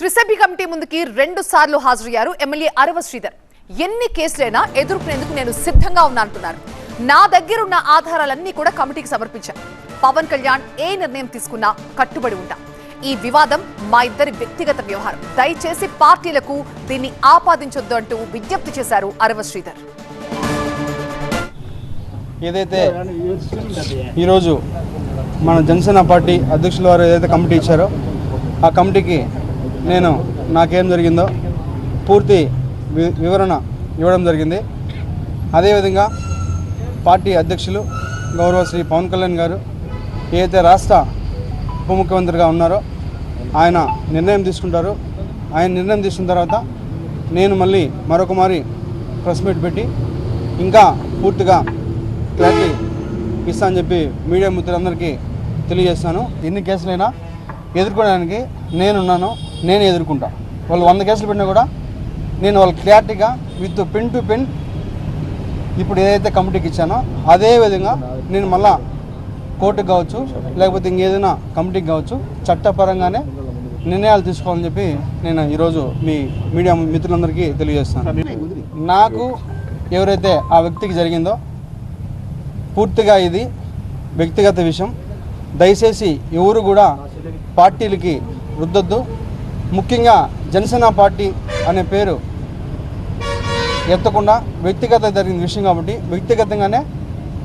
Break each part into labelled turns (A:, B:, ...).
A: త్రిసభ్య కమిటీ ముందుకి 2 సార్లు హాజరయ్యారు ఎమ్మెల్యే అరవ శ్రీధర్. ఎన్ని కేసులైనా ఎదుర్కొనేందుకు నేను సిద్ధంగా ఉన్నా అంటున్నారు. నా దగ్గరున్న ఆధారాలన్నీ కూడా కమిటీకి సమర్పించాను. పవన్ కళ్యాణ్ ఏ నిర్ణయం తీసుకున్నా కట్టుబడి ఉంటా. ఈ వివాదం మా ఇద్దరి వ్యక్తిగత వ్యవహారం. దయచేసి పార్టీలకు దీన్ని ఆపాదించొద్దు అంటూ విజ్ఞప్తి చేశారు అరవ శ్రీధర్.
B: ఏదైతే ఈరోజు మన జనసేన పార్టీ అధ్యక్షుల వారు ఏదైతే కమిటీ ఇచ్చారో ఆ కమిటీకి నేను నాకేం జరిగిందో పూర్తి వివరణ ఇవ్వడం జరిగింది. అదేవిధంగా పార్టీ అధ్యక్షులు గౌరవ శ్రీ పవన్ కళ్యాణ్ గారు ఏదైతే రాష్ట్ర ఉప ముఖ్యమంత్రిగా ఉన్నారో ఆయన నిర్ణయం తీసుకుంటారు. ఆయన నిర్ణయం తీసుకున్న తర్వాత నేను మళ్ళీ మరొక మారి ప్రెస్ మీట్ పెట్టి ఇంకా పూర్తిగా క్లారిటీ ఇస్తా అని చెప్పి మీడియా మిత్రులందరికీ తెలియజేస్తాను. ఎన్ని కేసులైనా ఎదుర్కోవడానికి నేనున్నాను, నేను ఎదుర్కొంటా. వాళ్ళు 100 కేసులు పెట్టినా కూడా నేను వాళ్ళు క్లారిటీగా విత్ పెన్ టు పెన్ ఇప్పుడు ఏదైతే కమిటీకి ఇచ్చానో అదే విధంగా నేను మళ్ళా కోర్టుకు కావచ్చు లేకపోతే ఇంకేదైనా కమిటీకి కావచ్చు చట్టపరంగానే నిర్ణయాలు తీసుకోవాలని చెప్పి నేను ఈరోజు మీ మీడియా మిత్రులందరికీ తెలియజేస్తాను. నాకు ఎవరైతే ఆ వ్యక్తికి జరిగిందో పూర్తిగా ఇది వ్యక్తిగత విషయం. దయచేసి ఎవరు కూడా పార్టీలకి రుద్దొద్దు. ముఖ్యంగా జనసేన పార్టీ అనే పేరు ఎత్తకుండా వ్యక్తిగత జరిగిన విషయం కాబట్టి వ్యక్తిగతంగానే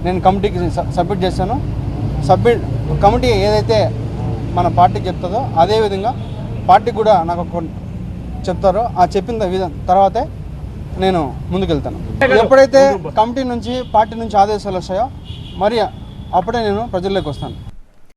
B: నేను కమిటీకి సబ్మిట్ చేశాను. కమిటీ ఏదైతే మన పార్టీకి చెప్తుందో అదేవిధంగా పార్టీకి కూడా నాకు చెప్తారో ఆ చెప్పిన తర్వాతే నేను ముందుకెళ్తాను. ఎప్పుడైతే కమిటీ నుంచి పార్టీ నుంచి ఆదేశాలు వస్తాయో మరి అప్పుడే నేను ప్రజల్లోకి వస్తాను.